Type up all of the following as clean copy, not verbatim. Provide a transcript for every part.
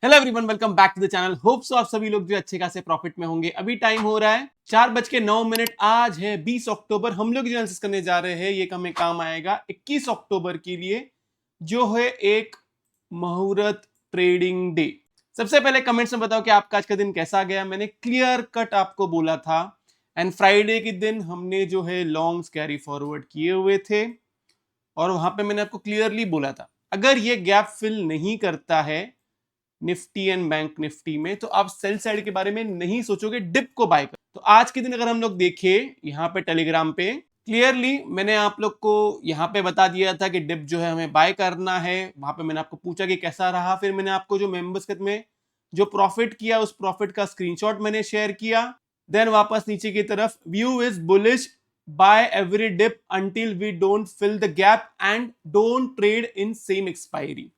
Hello everyone, welcome back to the channel. Hope so आप सभी लोग जो अच्छे खासे प्रॉफिट में होंगे। अभी टाइम हो रहा है 4:09। आज है 20 अक्टूबर। हम लोग जो एनालिसिस करने जा रहे हैं ये हमें काम आएगा 21 अक्टूबर के लिए, जो है एक मुहूर्त ट्रेडिंग डे। सबसे पहले कमेंट्स में बताओ कि आपका आज का दिन कैसा गया। मैंने क्लियर कट आपको बोला था एंड फ्राइडे के दिन हमने जो है लॉन्ग्स कैरी फॉरवर्ड किए हुए थे और वहां पे मैंने आपको क्लियरली बोला था अगर ये गैप फिल नहीं करता है निफ्टी एंड बैंक निफ्टी में तो आप सेल साइड के बारे में नहीं सोचोगे, डिप को बाय कर। तो आज के दिन अगर हम लोग देखें यहाँ पे टेलीग्राम पे क्लियरली मैंने आप लोग को यहाँ पे बता दिया था कि डिप जो है हमें बाय करना है। वहां पे मैंने आपको पूछा कि कैसा रहा, फिर मैंने आपको जो मेंबर्स में जो प्रॉफिट किया उस प्रॉफिट का स्क्रीनशॉट मैंने शेयर किया। देन वापस नीचे की तरफ view is bullish buy every dip until we don't fill the gap and don't trade in same expiry.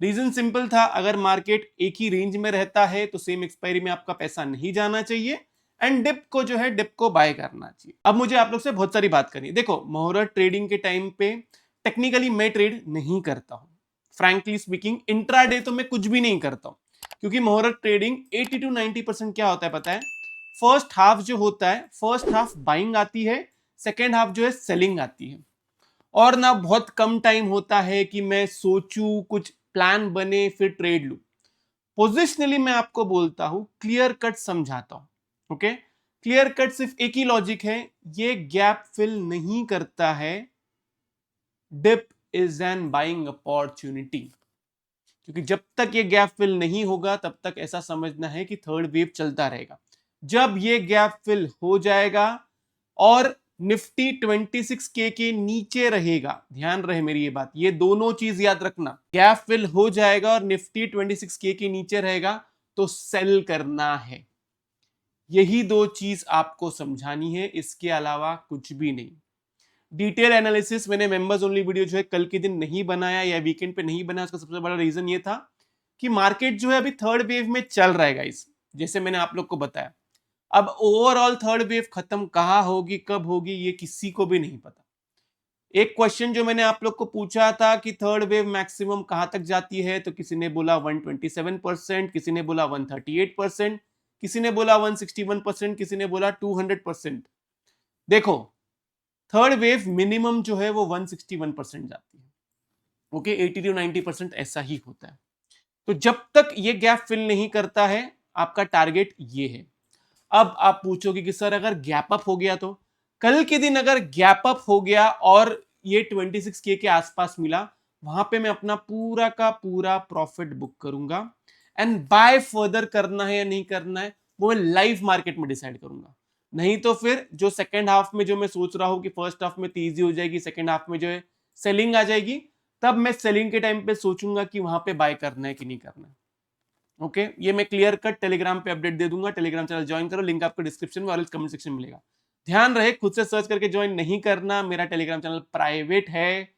Reason simple था, अगर मार्केट एक ही रेंज में रहता है तो सेम एक्सपायरी में आपका पैसा नहीं जाना चाहिए एंड डिप को जो है डिप को बाय करना चाहिए। अब मुझे आप लोग से बहुत सारी बात करनी। देखो, मुहूर्त ट्रेडिंग के टाइम पे टेक्निकली मैं ट्रेड नहीं करता हूं। फ्रैंकली स्पीकिंग इंट्राडे तो मैं कुछ भी नहीं करता हूं, क्योंकि मुहूर्त ट्रेडिंग 80 to 90% क्या होता है पता है। फर्स्ट हाफ जो होता है, फर्स्ट हाफ बाइंग आती है, सेकेंड हाफ जो है सेलिंग आती है। और ना बहुत कम टाइम होता है कि मैं सोचूं, कुछ प्लान बने फिर ट्रेड लूं। पोजिशनली मैं आपको बोलता हूं, क्लियर कट समझाता हूं। ओके, क्लियर कट सिर्फ एक ही लॉजिक है, ये गैप फिल नहीं करता है, dip is an buying opportunity. क्योंकि जब तक ये गैप फिल नहीं होगा तब तक ऐसा समझना है कि थर्ड वेव चलता रहेगा। जब ये गैप फिल हो जाएगा और निफ्टी 26K के नीचे रहेगा, ध्यान रहे मेरी ये बात, ये दोनों चीज याद रखना, गैप फिल हो जाएगा और निफ्टी 26K के नीचे रहेगा तो सेल करना है। यही दो चीज आपको समझानी है, इसके अलावा कुछ भी नहीं। डिटेल एनालिसिस मैंने मेंबर्स ओनली वीडियो जो है कल के दिन नहीं बनाया या वीकेंड पे नहीं बनाया। उसका सबसे बड़ा रीजन ये था कि मार्केट जो है अभी थर्ड वेव में चल रहा है गाइस, जैसे मैंने आप लोग को बताया। अब ओवरऑल थर्ड वेव खत्म कहां होगी, कब होगी, ये किसी को भी नहीं पता। एक क्वेश्चन जो मैंने आप लोग को पूछा था कि थर्ड वेव मैक्सिमम कहां तक जाती है, तो किसी ने बोला 127%, किसी ने बोला 138%, किसी ने बोला 161%, किसी ने बोला 200%। देखो, थर्ड वेव मिनिमम जो है वो 161% जाती है। ओके, 80 to 90% ऐसा ही होता है। तो जब तक ये गैप फिल नहीं करता है आपका टारगेट ये है। अब आप पूछोगे कि सर अगर गैप अप हो गया, तो कल के दिन अगर गैप अप हो गया और ये 26K के आसपास मिला, वहां पे मैं अपना पूरा का पूरा प्रॉफिट बुक करूंगा एंड बाय फर्दर करना है या नहीं करना है वो मैं लाइव मार्केट में डिसाइड करूंगा। नहीं तो फिर जो सेकेंड हाफ में जो मैं सोच रहा हूं कि फर्स्ट हाफ में तेजी हो जाएगी, सेकेंड हाफ में जो है सेलिंग आ जाएगी, तब मैं सेलिंग के टाइम पे सोचूंगा कि वहां पे बाय करना है कि नहीं करना है। ओके, ये मैं क्लियर कट टेलीग्राम पे अपडेट दे दूंगा। टेलीग्राम चैनल ज्वाइन करो, लिंक आपको डिस्क्रिप्शन में और कमेंट सेक्शन में मिलेगा। ध्यान रहे, खुद से सर्च करके ज्वाइन नहीं करना, मेरा टेलीग्राम चैनल प्राइवेट है,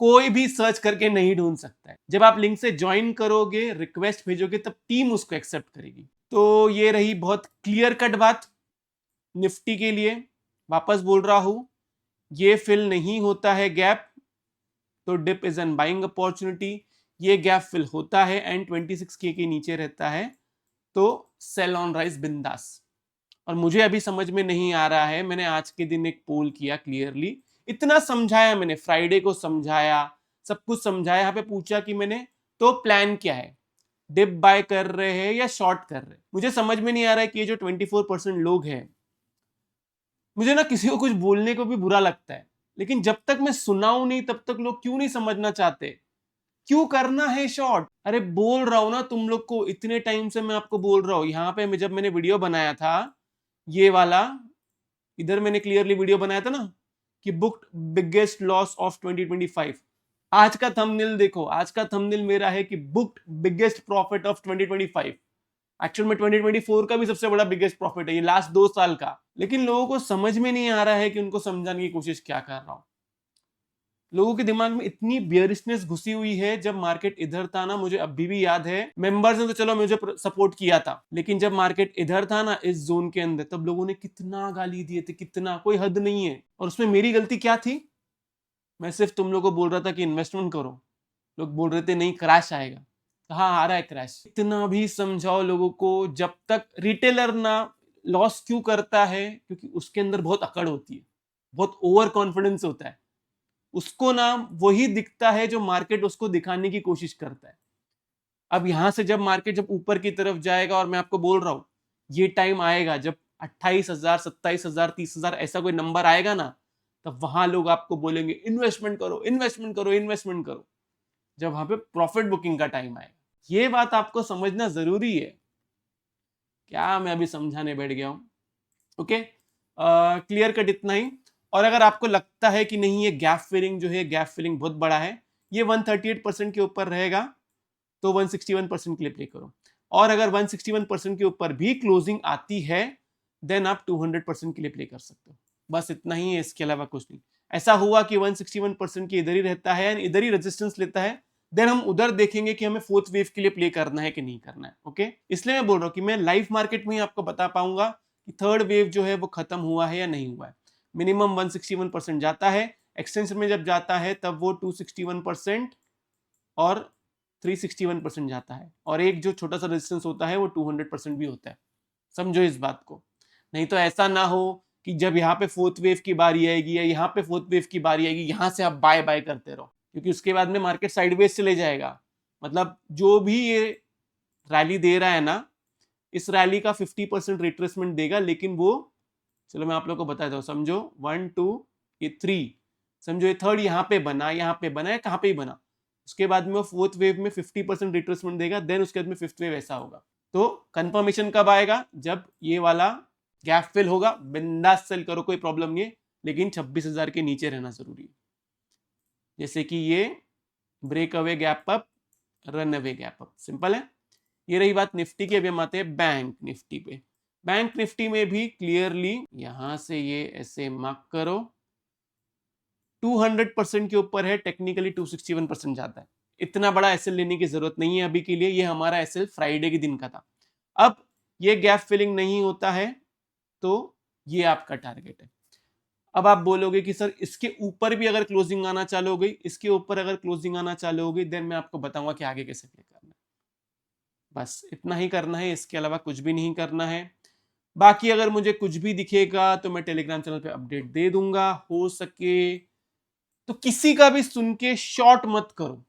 कोई भी सर्च करके नहीं ढूंढ सकता है। जब आप लिंक से ज्वाइन करोगे, रिक्वेस्ट भेजोगे, तब टीम उसको एक्सेप्ट करेगी। तो ये रही बहुत क्लियर कट बात निफ्टी के लिए। वापस बोल रहा हूं, ये फिल नहीं होता है गैप तो dip is an buying opportunity. ये गैप फिल होता है एंड 26K के नीचे रहता है तो सेल ऑन राइज बिंदास। और मुझे अभी समझ में नहीं आ रहा है, मैंने आज के दिन एक पोल किया क्लियरली, इतना समझाया मैंने, फ्राइडे को समझाया, सब कुछ समझाया, यहाँ पे पूछा कि मैंने तो प्लान क्या है, डिप बाय कर रहे हैं या शॉर्ट कर रहे हैं। मुझे समझ में नहीं आ रहा है कि ये जो 24% लोग हैं, मुझे ना किसी को कुछ बोलने को भी बुरा लगता है, लेकिन जब तक मैं सुनाऊं नहीं तब तक लोग क्यों नहीं समझना चाहते, क्यों करना है शॉर्ट। अरे बोल रहा हूं ना तुम लोग को, इतने टाइम से मैं आपको बोल रहा हूं। यहाँ पे जब मैंने वीडियो बनाया था ये वाला, इधर मैंने क्लियरली वीडियो बनाया था ना कि बुक्ड बिगेस्ट लॉस ऑफ 2025। आज का थंबनेल देखो, आज का थंबनेल मेरा है कि booked biggest profit of 2025। Actual में 2024 का भी सबसे बड़ा बिगेस्ट प्रॉफिट है ये, लास्ट 2 साल का। लेकिन लोगों को समझ में नहीं आ रहा है कि उनको समझाने की कोशिश क्या कर रहा हूं। लोगों के दिमाग में इतनी बियरिशनेस घुसी हुई है। जब मार्केट इधर था ना, मुझे अभी भी याद है, मेंबर्स ने तो चलो मुझे सपोर्ट किया था, लेकिन जब मार्केट इधर था ना इस जोन के अंदर, तब लोगों ने कितना गाली दिए थे, कितना, कोई हद नहीं है। और उसमें मेरी गलती क्या थी, मैं सिर्फ तुम लोगों को बोल रहा था कि इन्वेस्टमेंट करो, लोग बोल रहे थे नहीं क्रैश आएगा। कहाँ आ रहा है क्रैश। इतना भी समझाओ लोगों को, जब तक रिटेलर ना लॉस क्यों करता है, क्योंकि उसके अंदर बहुत अकड़ होती है, बहुत ओवर कॉन्फिडेंस होता है, उसको ना वही दिखता है जो मार्केट उसको दिखाने की कोशिश करता है। अब यहां से जब मार्केट जब ऊपर की तरफ जाएगा, और मैं आपको बोल रहा हूं ये टाइम आएगा जब 28,000, 27,000, 30,000 ऐसा कोई नंबर आएगा ना, तब वहां लोग आपको बोलेंगे इन्वेस्टमेंट करो, इन्वेस्टमेंट करो, इन्वेस्टमेंट करो, जब वहां पे प्रॉफिट बुकिंग का टाइम आएगा। ये बात आपको समझना जरूरी है। क्या मैं अभी समझाने बैठ गया हूं। ओके, क्लियर कट इतना ही। और अगर आपको लगता है कि नहीं ये गैप फिलिंग जो है, गैप फिलिंग बहुत बड़ा है, ये 138% के ऊपर रहेगा, तो 161% के लिए प्ले करो। और अगर 161% के ऊपर भी क्लोजिंग आती है, देन आप 200% के लिए प्ले कर सकते हो। बस इतना ही है, इसके अलावा कुछ नहीं। ऐसा हुआ कि 161% की इधर ही रहता है, इधर ही रेजिस्टेंस लेता है, देन हम उधर देखेंगे कि हमें फोर्थ वेव के लिए प्ले करना है कि नहीं करना है। ओके, इसलिए मैं बोल रहा हूं कि मैं लाइव मार्केट में ही आपको बता पाऊंगा कि थर्ड वेव जो है वो खत्म हुआ है या नहीं हुआ है। मिनिमम 161% जाता है, एक्सटेंशन में जब जाता है तब वो 261% और 361% जाता है, और एक जो छोटा सा रेजिस्टेंस होता है वो 200% भी होता है। समझो इस बात को, नहीं तो ऐसा ना हो कि जब यहाँ पे फोर्थ वेव की बारी आएगी या यहाँ पे फोर्थ वेव की बारी आएगी, यहां से आप बाय बाय करते रहो, क्योंकि उसके बाद में मार्केट साइडवेज चले जाएगा। मतलब जो भी ये रैली दे रहा है ना, इस रैली का 50% रिट्रेसमेंट देगा, लेकिन वो, चलो मैं आप लोग को बताता हूँ। समझो 1 2 ये 3, समझो ये थर्ड यहाँ पे बना, यहाँ पे बना है, कहाँ पे ही बना, उसके बाद में वो फोर्थ वेव में 50% रिट्रेसमेंट देगा, देन उसके बाद में फिफ्थ वेव ऐसा होगा। तो कंफर्मेशन कब आएगा? जब ये वाला गैप फिल होगा। बिंदास सेल करो, कोई प्रॉब्लम नहीं है, लेकिन 26,000 के नीचे रहना जरूरी है। जैसे कि ये break away gap up, run away gap up, simple है। ये रही बात निफ्टी की। अभी हम आते हैं बैंक निफ्टी पे। बैंक निफ्टी में भी क्लियरली यहां से ये ऐसे मार्क करो, 200% के ऊपर है, टेक्निकली 261% जाता है। इतना बड़ा एसएल लेने की जरूरत नहीं है अभी के लिए, ये हमारा एसएल फ्राइडे के दिन का था। अब ये गैप फिलिंग नहीं होता है तो ये आपका टारगेट है। अब आप बोलोगे कि सर इसके ऊपर भी अगर क्लोजिंग आना चालू हो गई, इसके ऊपर अगर क्लोजिंग आना चालू हो गई, देन मैं आपको बताऊंगा कि आगे कैसे प्ले करना है। बस इतना ही करना है, इसके अलावा कुछ भी नहीं करना है। बाकी अगर मुझे कुछ भी दिखेगा तो मैं टेलीग्राम चैनल पे अपडेट दे दूंगा। हो सके तो किसी का भी सुन के शॉर्ट मत करो।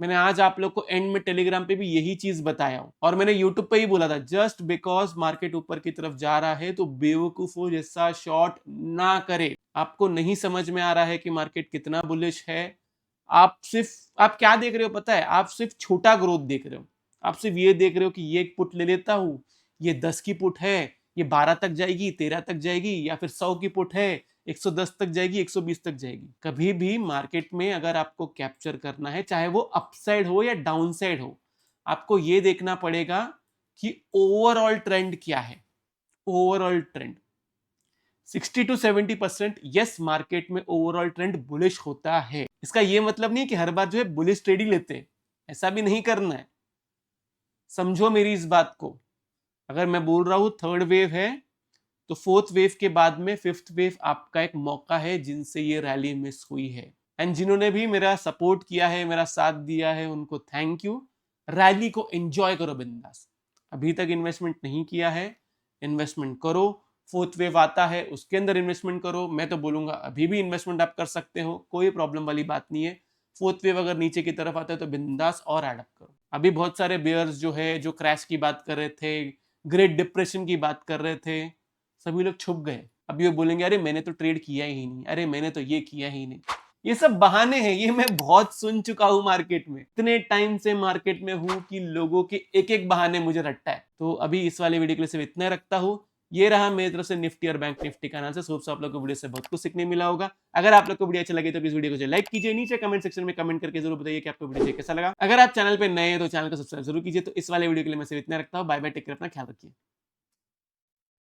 मैंने आज आप लोग को एंड में टेलीग्राम पे भी यही चीज बताया हूं, और मैंने यूट्यूब पे ही बोला था, जस्ट बिकॉज मार्केट ऊपर की तरफ जा रहा है तो बेवकूफों जैसा शॉर्ट ना करे। आपको नहीं समझ में आ रहा है कि मार्केट कितना बुलिश है, आप क्या देख रहे हो पता है? आप सिर्फ छोटा ग्रोथ देख रहे हो। आप सिर्फ ये देख रहे हो कि ये एक पुट ले लेता हूं, ये 10 की पुट है, ये 12 तक जाएगी, 13 तक जाएगी, या फिर 100 की पुट है, 110 तक जाएगी, 120 तक जाएगी। कभी भी मार्केट में अगर आपको कैप्चर करना है, चाहे वो अपसाइड हो या डाउनसाइड हो, आपको ये देखना पड़ेगा कि ओवरऑल ट्रेंड क्या है। Overall trend 60 to 70% yes, market में ओवरऑल ट्रेंड बुलिश होता है। इसका ये मतलब नहीं है कि हर बार जो है बुलिश ट्रेड ही लेते हैं, ऐसा भी नहीं करना है। समझो मेरी इस बात को। अगर मैं बोल रहा हूं थर्ड वेव है, तो फोर्थ वेव के बाद में फिफ्थ वेव आपका एक मौका है, जिनसे ये रैली मिस हुई है। एंड जिन्होंने भी मेरा सपोर्ट किया है, मेरा साथ दिया है, उनको थैंक यू। रैली को एंजॉय करो बिंदास। अभी तक इन्वेस्टमेंट नहीं किया है, इन्वेस्टमेंट करो। फोर्थ वेव आता है उसके अंदर इन्वेस्टमेंट करो। मैं तो बोलूंगा अभी भी इन्वेस्टमेंट आप कर सकते हो, कोई प्रॉब्लम वाली बात नहीं है। फोर्थ वेव अगर नीचे की तरफ आता है तो बिंदास और एडअप करो। अभी बहुत सारे बेयर्स जो है, जो क्रैश की बात कर रहे थे, ग्रेट डिप्रेशन की बात कर रहे थे, सभी लोग छुप गए। अभी वो बोलेंगे अरे मैंने तो ट्रेड किया ही नहीं, अरे मैंने तो ये किया ही नहीं। ये सब बहाने हैं, ये मैं बहुत सुन चुका हूं मार्केट में। इतने टाइम से मार्केट में हूं कि लोगों के एक एक बहाने मुझे रटता है। तो अभी इस वाले वीडियो के लिए सिर्फ इतना रखता हूं। ये रहा मेरी तरफ से निफ्टी और बैंक निफ्टी का एनालिसिस। होप सो आप लोग को वीडियो से बहुत कुछ सीखने मिला होगा। अगर आप लोग को वीडियो अच्छा लगे तो प्लीज वीडियो को लाइक कीजिए, नीचे कमेंट सेक्शन में कमेंट करके जरूर बताइए कि आपको वीडियो कैसा लगा। अगर आप चैनल पे नए हैं तो चैनल को सब्सक्राइब जरूर कीजिए। तो इस वाले वीडियो के लिए मैं सिर्फ इतना रखता हूं। बाय बाय, टेक केयर, अपना ख्याल रखिए।